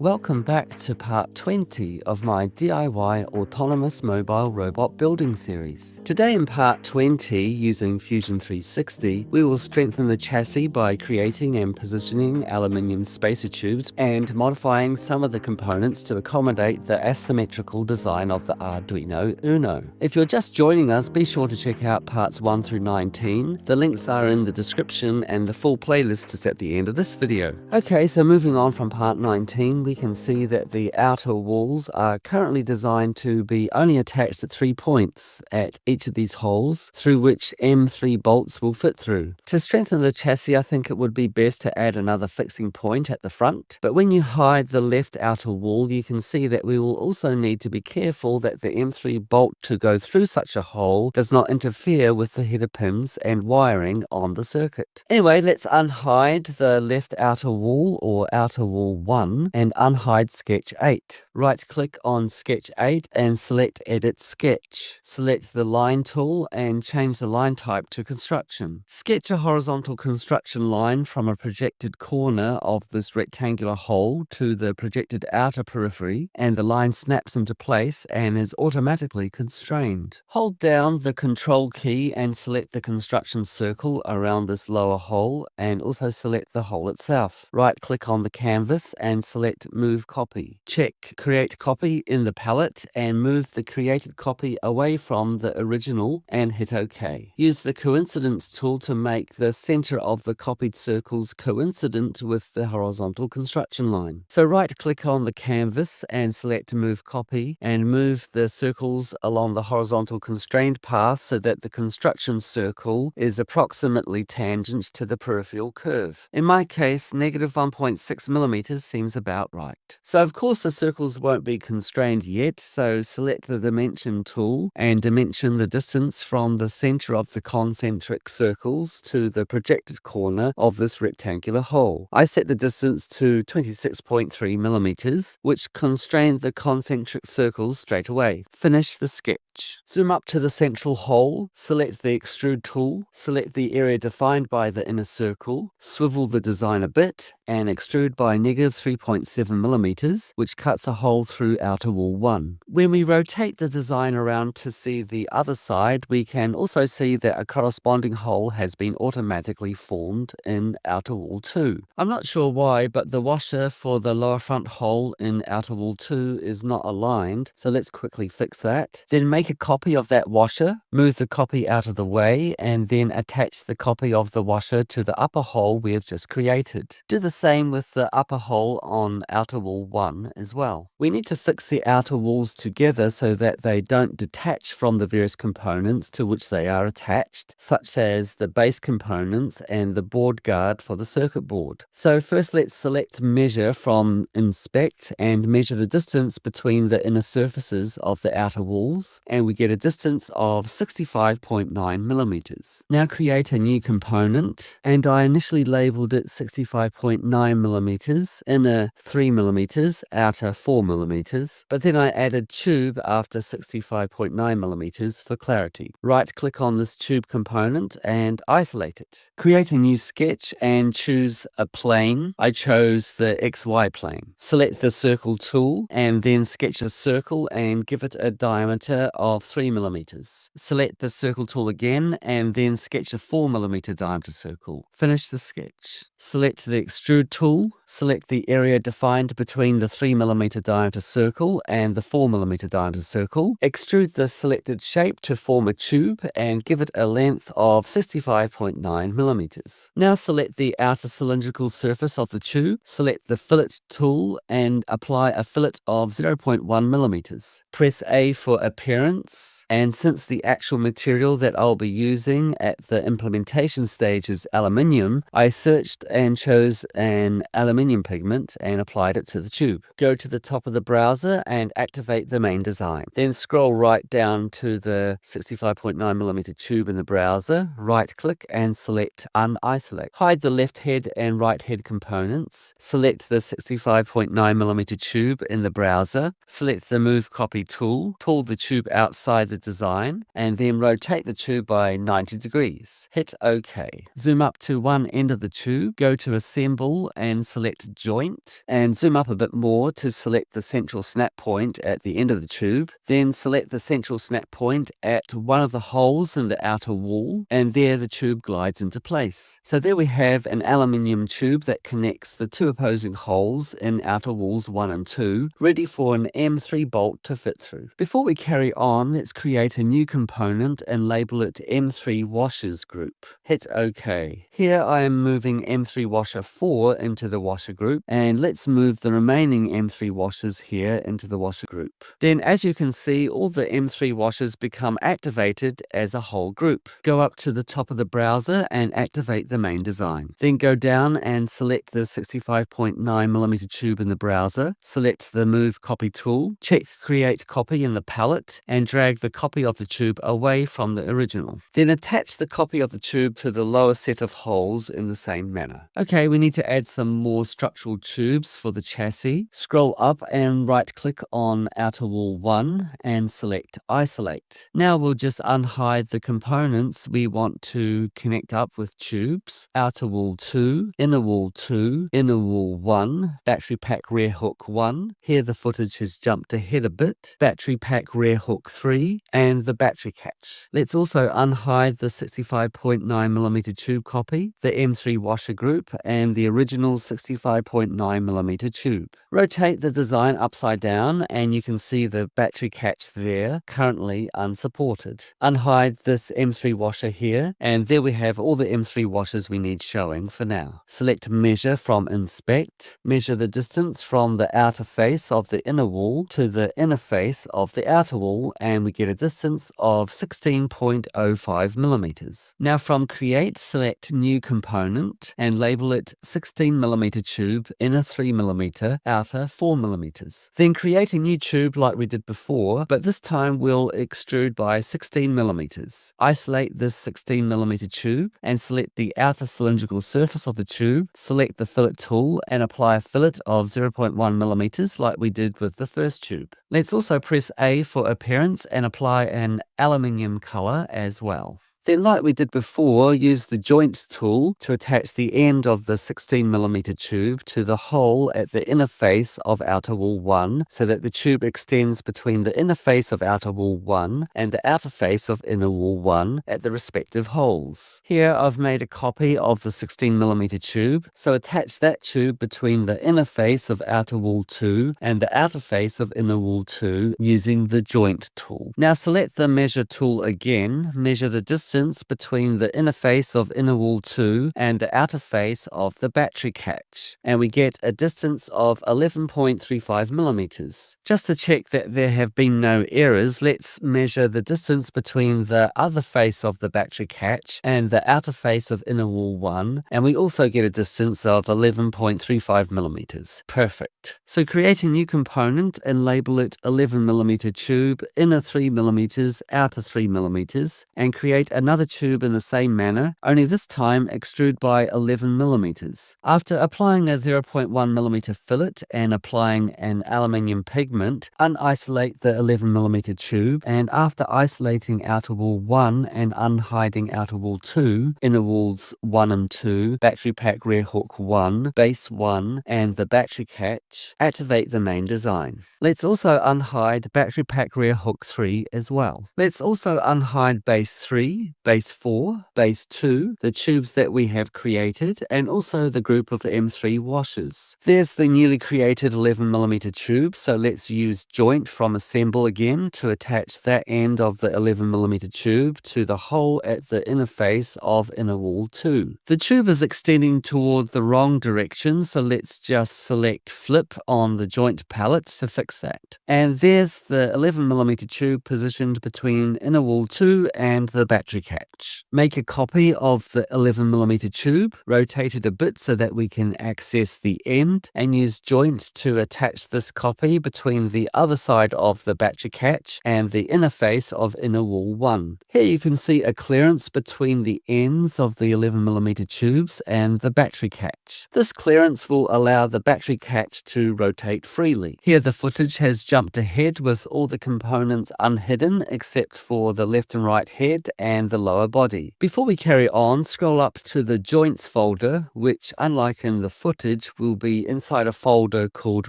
Welcome back to part 20 of my DIY autonomous mobile robot building series. Today in part 20, using Fusion 360, we will strengthen the chassis by creating and positioning aluminium spacer tubes and modifying some of the components to accommodate the asymmetrical design of the Arduino UNO. If you're just joining us, be sure to check out parts 1 through 19. The links are in the description and the full playlist is at the end of this video. Okay, so moving on from part 19, we can see that the outer walls are currently designed to be only attached at 3 points at each of these holes, through which M3 bolts will fit through. To strengthen the chassis, I think it would be best to add another fixing point at the front, but when you hide the left outer wall, you can see that we will also need to be careful that the M3 bolt to go through such a hole does not interfere with the header pins and wiring on the circuit. Anyway, let's unhide the left outer wall, or outer wall 1, and unhide sketch 8. Right-click on sketch 8 and select Edit Sketch. Select the line tool and change the line type to construction. Sketch a horizontal construction line from a projected corner of this rectangular hole to the projected outer periphery, and the line snaps into place and is automatically constrained. Hold down the Control key and select the construction circle around this lower hole, and also select the hole itself. Right-click on the canvas and select Move Copy. Check Create Copy in the palette and move the created copy away from the original and hit OK. Use the Coincidence tool to make the center of the copied circles coincident with the horizontal construction line. So right-click on the canvas and select Move Copy and move the circles along the horizontal constrained path so that the construction circle is approximately tangent to the peripheral curve. In my case, negative 1.6 millimeters seems about right. So of course the circles won't be constrained yet, so select the Dimension tool and dimension the distance from the center of the concentric circles to the projected corner of this rectangular hole. I set the distance to 26.3 millimeters, which constrained the concentric circles straight away. Finish the sketch. Zoom up to the central hole, select the Extrude tool, select the area defined by the inner circle, swivel the design a bit, and extrude by negative 3.7 millimeters, which cuts a hole through outer wall 1. When we rotate the design around to see the other side, we can also see that a corresponding hole has been automatically formed in outer wall 2. I'm not sure why, but the washer for the lower front hole in outer wall 2 is not aligned, so let's quickly fix that. Then make a copy of that washer, move the copy out of the way, and then attach the copy of the washer to the upper hole we have just created. Do the same with the upper hole on outer wall 1 as well. We need to fix the outer walls together so that they don't detach from the various components to which they are attached, such as the base components and the board guard for the circuit board. So first let's select Measure from Inspect and measure the distance between the inner surfaces of the outer walls, and we get a distance of 65.9 millimeters. Now create a new component, and I initially labeled it 65.9 millimeters, inner 3 millimeters, outer 4 millimeters, but then I added tube after 65.9 millimeters for clarity. Right click on this tube component and isolate it. Create a new sketch and choose a plane. I chose the XY plane. Select the circle tool and then sketch a circle and give it a diameter of 3 millimeters. Select the circle tool again and then sketch a 4 millimeter diameter circle. Finish the sketch. Select the Extrude tool. Select the area defined between the 3 millimeter diameter circle and the 4 millimeter diameter circle. Extrude the selected shape to form a tube and give it a length of 65.9 millimeters. Now select the outer cylindrical surface of the tube. Select the Fillet tool and apply a fillet of 0.1 millimeters. Press A for appearance, and since the actual material that I'll be using at the implementation stage is aluminium, I searched and chose an aluminium pigment and applied it to the tube. Go to the top of the browser and activate the main design. Then scroll right down to the 65.9 millimeter tube in the browser, right click and select Unisolate. Hide the left head and right head components. Select the 65.9 millimeter tube in the browser. Select the Move Copy tool. Pull the tube outside the design and then rotate the tube by 90 degrees. Hit OK. Zoom up to one end of the tube. Go to Assemble tool and select Joint, and zoom up a bit more to select the central snap point at the end of the tube. Then select the central snap point at one of the holes in the outer wall, and there the tube glides into place. So there we have an aluminium tube that connects the two opposing holes in outer walls 1 and 2, ready for an M3 bolt to fit through. Before we carry on, let's create a new component and label it M3 Washers Group. Hit OK. Here I am moving M3 Washer 4 into the washer group, and let's move the remaining M3 washers here into the washer group. Then as you can see, all the M3 washers become activated as a whole group. Go up to the top of the browser and activate the main design. Then go down and select the 65.9mm tube in the browser, select the Move Copy tool, check Create Copy in the palette, and drag the copy of the tube away from the original. Then attach the copy of the tube to the lower set of holes in the same manner. Okay, we need to add some more structural tubes for the chassis. Scroll up and right-click on Outer Wall 1 and select Isolate. Now we'll just unhide the components we want to connect up with tubes. Outer Wall 2, Inner Wall 2, Inner Wall 1, Battery Pack Rear Hook 1. Here the footage has jumped ahead a bit. Battery Pack Rear Hook 3, and the battery catch. Let's also unhide the 65.9mm tube copy, the M3 washer group, and the original 65.9mm tube. Rotate the design upside down and you can see the battery catch there, currently unsupported. Unhide this M3 washer here, and there we have all the M3 washers we need showing for now. Select Measure from Inspect. Measure the distance from the outer face of the inner wall to the inner face of the outer wall, and we get a distance of 16.05mm. Now from Create, select New Component and label it 16mm tube, inner 3mm, outer 4mm. Then create a new tube like we did before, but this time we'll extrude by 16mm. Isolate this 16mm tube and select the outer cylindrical surface of the tube. Select the Fillet tool and apply a fillet of 0.1mm like we did with the first tube. Let's also press A for appearance and apply an aluminium color as well. Then, like we did before, use the Joint tool to attach the end of the 16mm tube to the hole at the inner face of outer wall 1 so that the tube extends between the inner face of outer wall 1 and the outer face of inner wall 1 at the respective holes. Here I've made a copy of the 16mm tube, so attach that tube between the inner face of outer wall 2 and the outer face of inner wall 2 using the Joint tool. Now select the Measure tool again, measure the distance between the inner face of inner wall 2 and the outer face of the battery catch, and we get a distance of 11.35mm. Just to check that there have been no errors, let's measure the distance between the other face of the battery catch and the outer face of inner wall 1, and we also get a distance of 11.35mm. Perfect. So create a new component and label it 11mm tube, inner 3mm, outer 3mm, and create another tube in the same manner, only this time extrude by 11mm. After applying a 0.1mm fillet and applying an aluminium pigment, unisolate the 11mm tube, and after isolating outer wall 1 and unhiding outer wall 2, inner walls 1 and 2, battery pack rear hook 1, base 1, and the battery catch, activate the main design. Let's also unhide battery pack rear hook 3 as well. Let's also unhide base 3, base 4, base 2, the tubes that we have created, and also the group of M3 washers. There's the newly created 11mm tube, so let's use Joint from Assemble again to attach that end of the 11mm tube to the hole at the inner face of inner wall 2. The tube is extending toward the wrong direction, so let's just select Flip on the Joint palette to fix that. And there's the 11mm tube positioned between inner wall 2 and the battery catch. Make a copy of the 11mm tube, rotate it a bit so that we can access the end, and use Joint to attach this copy between the other side of the battery catch and the inner face of inner wall 1. Here you can see a clearance between the ends of the 11mm tubes and the battery catch. This clearance will allow the battery catch to rotate freely. Here the footage has jumped ahead with all the components unhidden except for the left and right head and and the lower body. Before we carry on, scroll up to the Joints folder, which, unlike in the footage, will be inside a folder called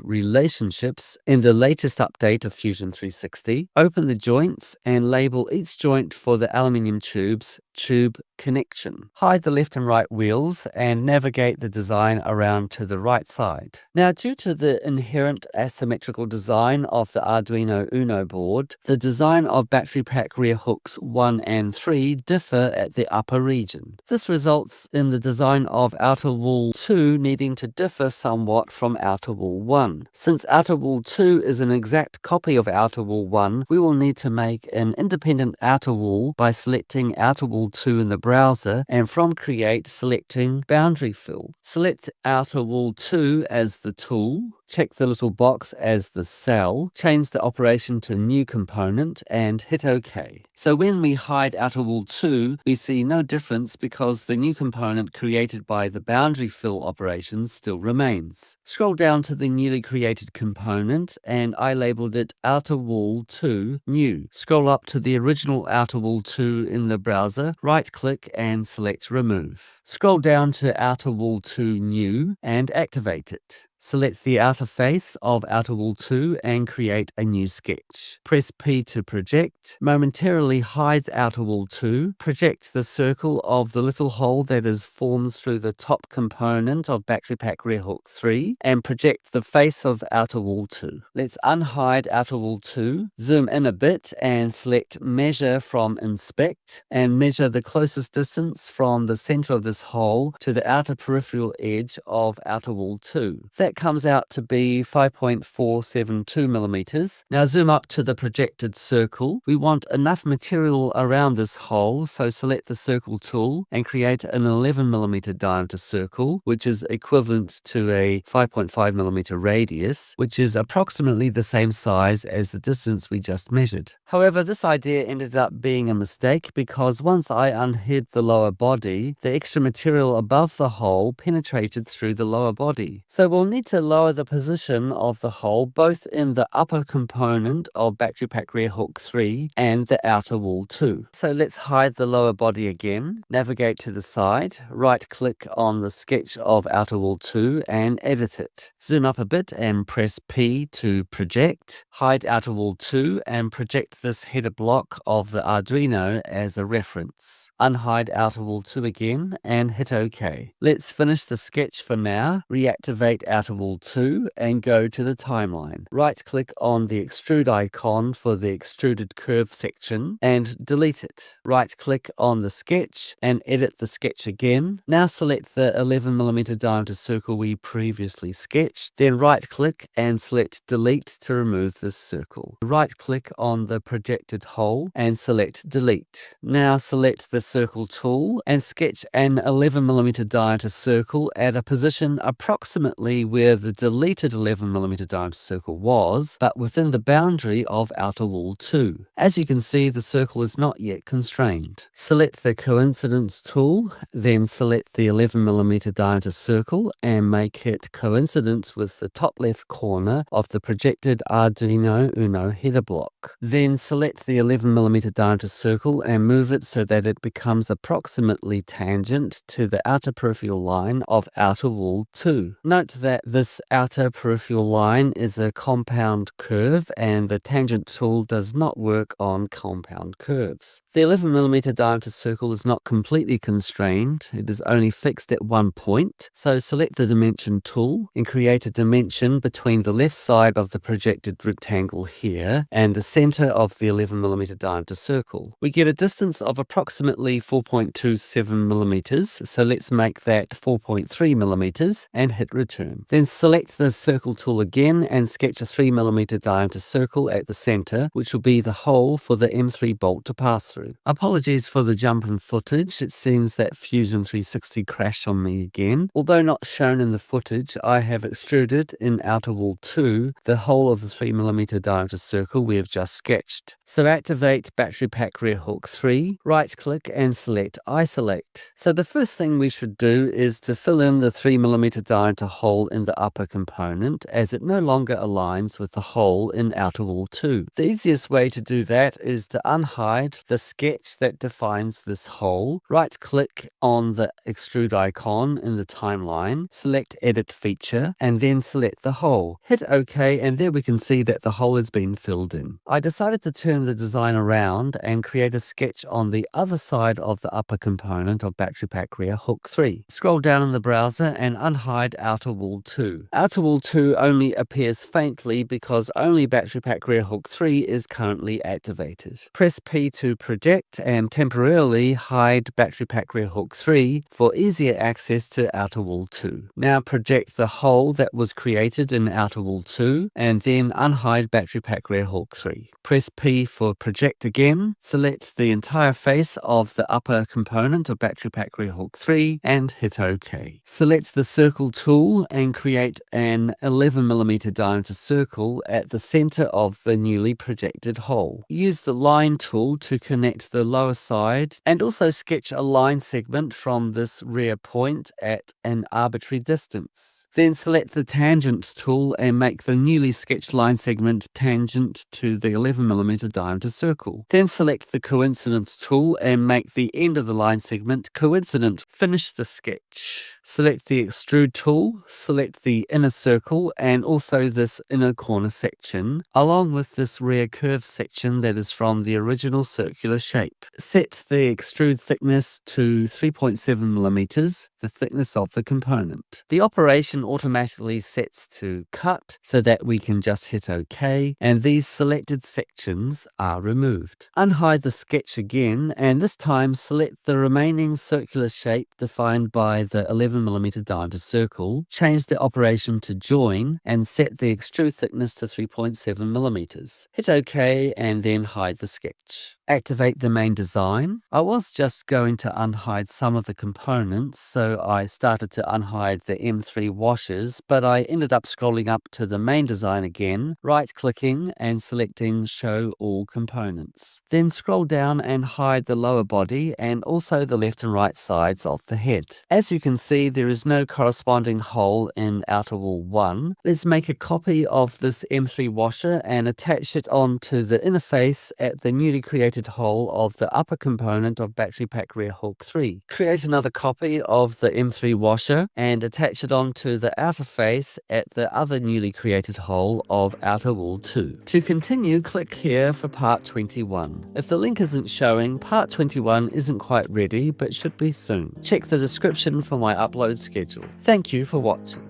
Relationships in the latest update of Fusion 360. Open the joints and label each joint for the aluminium tubes Tube Connection. Hide the left and right wheels and navigate the design around to the right side. Now, due to the inherent asymmetrical design of the Arduino UNO board, the design of battery pack rear hooks 1 and 3 differ at the upper region. This results in the design of outer wall 2 needing to differ somewhat from outer wall 1. Since outer wall 2 is an exact copy of outer wall 1, we will need to make an independent outer wall by selecting outer wall 2 in the browser, and from Create selecting Boundary Fill. Select outer wall 2 as the tool, check the little box as the cell, change the operation to New Component, and hit OK. So when we hide outer wall 2, we see no difference because the new component created by the boundary fill operation still remains. Scroll down to the newly created component, and I labeled it outer wall 2 new. Scroll up to the original outer wall 2 in the browser, right-click and select Remove. Scroll down to outer wall 2 new and activate it. Select the outer face of outer wall 2 and create a new sketch. Press P to project. Momentarily hide outer wall 2. Project the circle of the little hole that is formed through the top component of battery pack rear hook 3 and project the face of outer wall 2. Let's unhide outer wall 2. Zoom in a bit and select Measure from Inspect and measure the closest distance from the center of this hole to the outer peripheral edge of outer wall 2. That comes out to be 5.472 millimeters. Now zoom up to the projected circle. We want enough material around this hole, so select the circle tool and create an 11 millimeter diameter circle, which is equivalent to a 5.5 millimeter radius, which is approximately the same size as the distance we just measured. However, this idea ended up being a mistake because once I unhid the lower body, the extra material above the hole penetrated through the lower body. So we'll need to lower the position of the hole both in the upper component of battery pack rear hook 3 and the outer wall 2. So let's hide the lower body again, navigate to the side, right click on the sketch of outer wall 2 and edit it. Zoom up a bit and press P to project, hide outer wall 2 and project this header block of the Arduino as a reference. Unhide outer wall 2 again and hit OK. Let's finish the sketch for now, reactivate outer wall 2 and go to the timeline. Right click on the extrude icon for the extruded curve section and delete it. Right click on the sketch and edit the sketch again. Now select the 11 millimeter diameter circle we previously sketched, then right click and select delete to remove this circle. Right click on the projected hole and select delete. Now select the circle tool and sketch an 11 millimeter diameter circle at a position approximately where the deleted 11 millimeter diameter circle was, but within the boundary of outer wall 2. As you can see, the circle is not yet constrained. Select the coincidence tool, then select the 11 millimeter diameter circle and make it coincident with the top left corner of the projected Arduino UNO header block. Then select the 11 millimeter diameter circle and move it so that it becomes approximately tangent to the outer peripheral line of outer wall 2. Note that this outer peripheral line is a compound curve and the tangent tool does not work on compound curves. The 11 millimeter diameter circle is not completely constrained, it is only fixed at one point, so select the dimension tool and create a dimension between the left side of the projected rectangle here and the center of the 11 millimeter diameter circle. We get a distance of approximately 4.27 millimeters, so let's make that 4.3 millimeters and hit return. Then select the circle tool again and sketch a 3 millimeter diameter circle at the center, which will be the hole for the M3 bolt to pass through. Apologies for the jump in footage, it seems that Fusion 360 crashed on me again. Although not shown in the footage, I have extruded in outer wall 2 the whole of the 3 millimeter diameter circle we have just sketched. So activate battery pack rear hook 3, right click and select isolate. So the first thing we should do is to fill in the 3 millimeter diameter hole in the upper component as it no longer aligns with the hole in outer wall 2. The easiest way to do that is to unhide the sketch that defines this hole. Right-click on the extrude icon in the timeline, select Edit Feature, and then select the hole. Hit OK, and there we can see that the hole has been filled in. I decided to turn the design around and create a sketch on the other side of the upper component of battery pack rear hook 3. Scroll down in the browser and unhide outer wall 2. Outer wall 2 only appears faintly because only battery pack rear hook 3 is currently activated. Press P to project and temporarily hide battery pack rear hook 3 for easier access to outer wall 2. Now project the hole that was created in outer wall 2 and then unhide battery pack rear hook 3. Press P for project again, select the entire face of the upper component of battery pack rear hook 3 and hit OK. Select the circle tool and create an 11mm diameter circle at the center of the newly projected hole. Use the line tool to connect the lower side and also sketch a line segment from this rear point at an arbitrary distance. Then select the tangent tool and make the newly sketched line segment tangent to the 11mm diameter circle. Then select the coincident tool and make the end of the line segment coincident. Finish the sketch. Select the extrude tool, select the inner circle and also this inner corner section, along with this rear curve section that is from the original circular shape. Set the extrude thickness to 3.7mm, the thickness of the component. The operation automatically sets to cut so that we can just hit OK, and these selected sections are removed. Unhide the sketch again, and this time select the remaining circular shape defined by the 11mm diameter circle, change the operation to join, and set the extrude thickness to 3.7mm. Hit OK and then hide the sketch. Activate the main design. I was just going to unhide some of the components, so I started to unhide the M3 washers, but I ended up scrolling up to the main design again, right-clicking and selecting Show All Components. Then scroll down and hide the lower body and also the left and right sides of the head. As you can see, there is no corresponding hole in outer wall 1. Let's make a copy of this M3 washer and attach it onto the inner face at the newly created hole of the upper component of battery pack rear hook 3. Create another copy of the M3 washer and attach it onto the outer face at the other newly created hole of outer wall 2. To continue, click here for part 21. If the link isn't showing, part 21 isn't quite ready but should be soon. Check the description for my upload schedule. Thank you for watching.